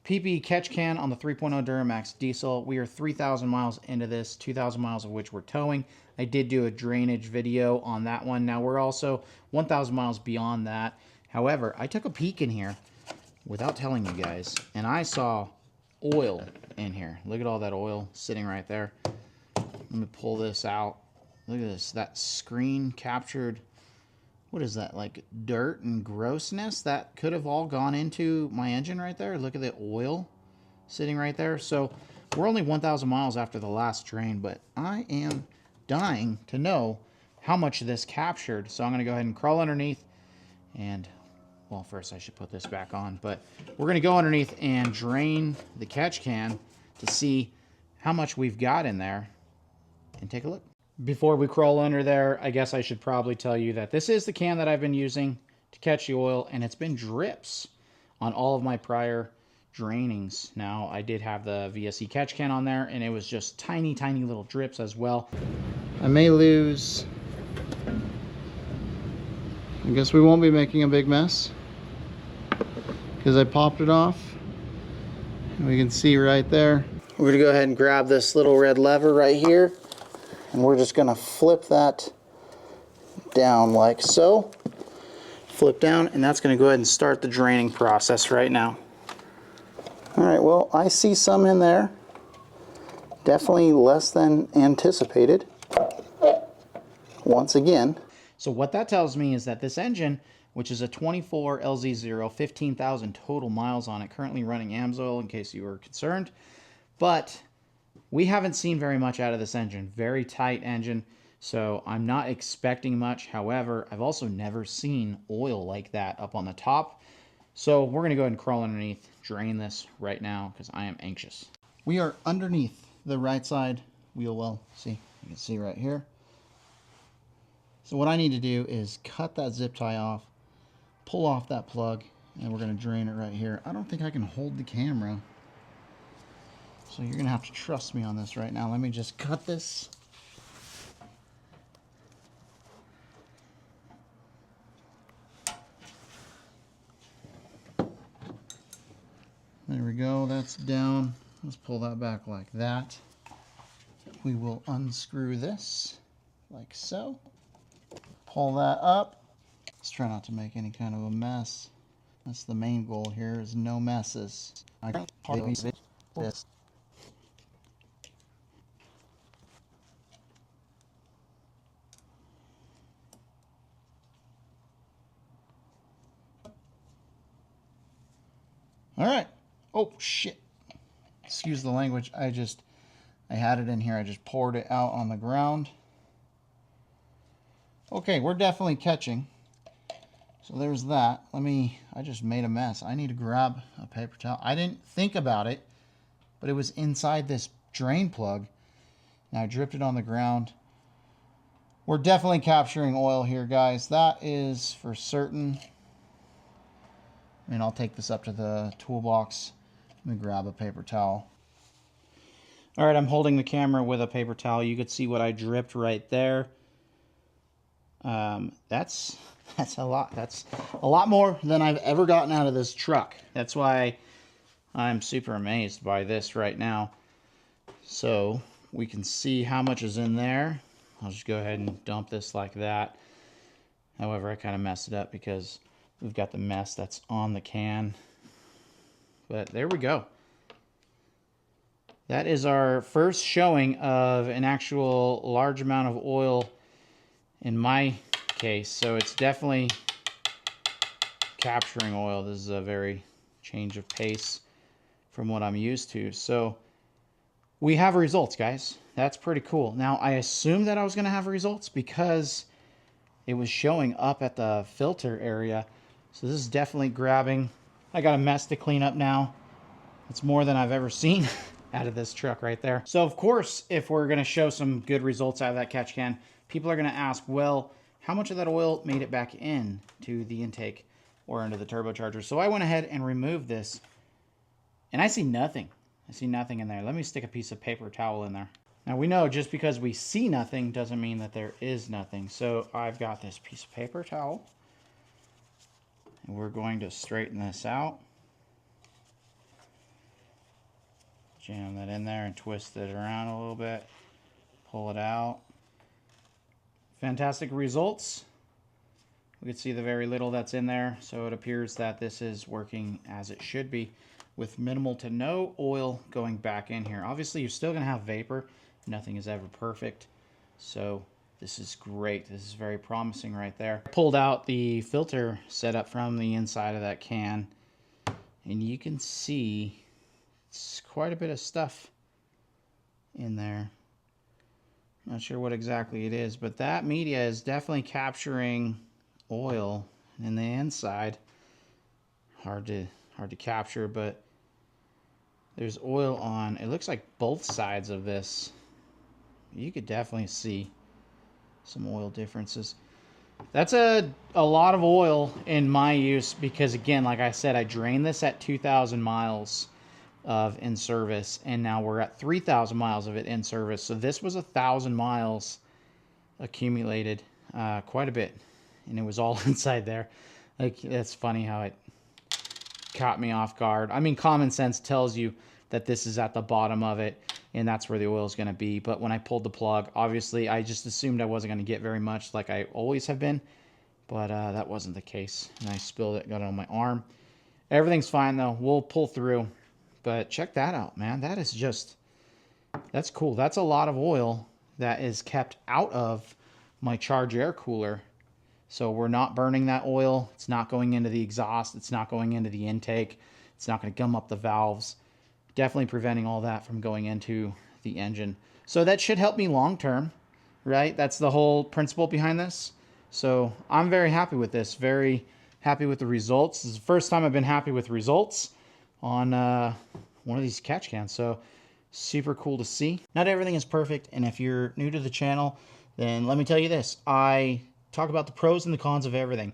PPE Catch Can on the 3.0 Duramax Diesel. We are 3,000 miles into this, 2,000 miles of which we're towing. I did do a drainage video on that one. Now we're also 1,000 miles beyond that. However, I took a peek in here without telling you guys, and I saw oil in here. Look at all that oil sitting right there. Let me pull this out. Look at this. That screen captured, what is that, like dirt and grossness that could have all gone into my engine right there. Look at the oil sitting right there. So we're only 1,000 miles after the last drain, but I am dying to know how much this captured. So I'm going to go ahead and crawl underneath and, well, first I should put this back on, but we're going to go underneath and drain the catch can to see how much we've got in there and take a look. Before we crawl under there, I guess I should probably tell you that this is the can that I've been using to catch the oil, and it's been drips on all of my prior drainings. Now, I did have the VSE catch can on there, and it was just tiny, tiny little drips as well. I may lose. I guess we won't be making a big mess because I popped it off. And we can see right there. We're gonna go ahead and grab this little red lever right here, and we're just gonna flip that down like so. Flip down, and that's gonna go ahead and start the draining process right now. All right, well, I see some in there. Definitely less than anticipated. Once again. So what that tells me is that this engine, which is a 24 LZ0, 15,000 total miles on it, currently running AMSOIL in case you were concerned, but we haven't seen very much out of this engine. Very tight engine, so I'm not expecting much. However, I've also never seen oil like that up on the top. So we're going to go ahead and crawl underneath, drain this right now because I am anxious. We are underneath the right side wheel well. See, you can see right here. So what I need to do is cut that zip tie off, pull off that plug, and we're going to drain it right here. I don't think I can hold the camera, so you're going to have to trust me on this right now. Let me just cut this. There we go, that's down. Let's pull that back like that. We will unscrew this like so. Pull that up. Let's try not to make any kind of a mess. That's the main goal here, is no messes. I got this. All right. Oh, shit. Excuse the language. I had it in here. I just poured it out on the ground. Okay, we're definitely catching. So there's that. I just made a mess. I need to grab a paper towel. I didn't think about it, but it was inside this drain plug. Now I dripped it on the ground. We're definitely capturing oil here, guys. That is for certain. I mean, I'll take this up to the toolbox. Let me grab a paper towel. All right, I'm holding the camera with a paper towel. You could see what I dripped right there. That's a lot. That's a lot more than I've ever gotten out of this truck. That's why I'm super amazed by this right now. So we can see how much is in there. I'll just go ahead and dump this like that. However, I kind of messed it up because we've got the mess that's on the can. But there we go. That is our first showing of an actual large amount of oil in my case. So it's definitely capturing oil. This is a very change of pace from what I'm used to. So we have results, guys. That's pretty cool. Now, I assumed that I was going to have results because it was showing up at the filter area. So this is definitely grabbing. I got a mess to clean up now. It's more than I've ever seen out of this truck right there. So of course, if we're going to show some good results out of that catch can, people are going to ask, well, how much of that oil made it back in to the intake or into the turbocharger? So I went ahead and removed this, and I see nothing. I see nothing in there. Let me stick a piece of paper towel in there. Now we know just because we see nothing doesn't mean that there is nothing. So I've got this piece of paper towel, and we're going to straighten this out. Jam that in there and twist it around a little bit. Pull it out. Fantastic results. We can see the very little that's in there, so it appears that this is working as it should be with minimal to no oil going back in here. Obviously, you're still going to have vapor. Nothing is ever perfect, so this is great. This is very promising right there. I pulled out the filter setup from the inside of that can, and you can see it's quite a bit of stuff in there. Not sure what exactly it is, but that media is definitely capturing oil in the inside. Hard to capture, but there's oil on, it looks like both sides of this. You could definitely see some oil differences. That's a lot of oil in my use because, again, like I said, I drained this at 2,000 miles of in service, and now we're at 3,000 miles of it in service. So this was 1,000 miles accumulated, quite a bit, and it was all inside there. Like, that's funny how it caught me off guard. I mean, common sense tells you that this is at the bottom of it, and that's where the oil is going to be. But when I pulled the plug, obviously, I just assumed I wasn't going to get very much like I always have been, but that wasn't the case. And I spilled it, got it on my arm. Everything's fine, though. We'll pull through. But check that out, man. That is just, that's cool. That's a lot of oil that is kept out of my charge air cooler. So we're not burning that oil. It's not going into the exhaust. It's not going into the intake. It's not going to gum up the valves. Definitely preventing all that from going into the engine. So that should help me long term, right? That's the whole principle behind this. So I'm very happy with this. Very happy with the results. This is the first time I've been happy with results on one of these catch cans. So super cool to see. Not everything is perfect, and if you're new to the channel, then let me tell you this. I talk about the pros and the cons of everything,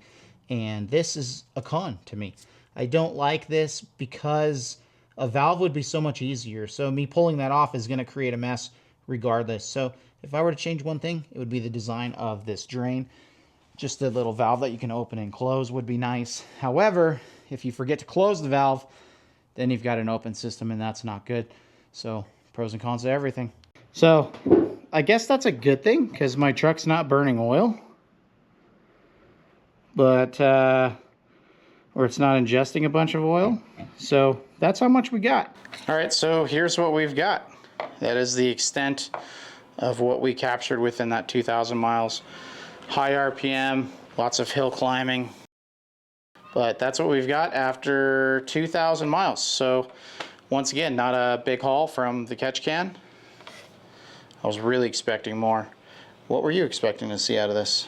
and this is a con to me. I don't like this because a valve would be so much easier. So me pulling that off is going to create a mess regardless. So if I were to change one thing, it would be the design of this drain. Just the little valve that you can open and close would be nice. However, if you forget to close the valve, then you've got an open system, and that's not good. So pros and cons of everything. So I guess that's a good thing because my truck's not burning oil, but or it's not ingesting a bunch of oil. So that's how much we got. All right, so here's what we've got. That is the extent of what we captured within that 2,000 miles. High RPM, lots of hill climbing. But that's what we've got after 2,000 miles. So once again, not a big haul from the Catch Can. I was really expecting more. What were you expecting to see out of this?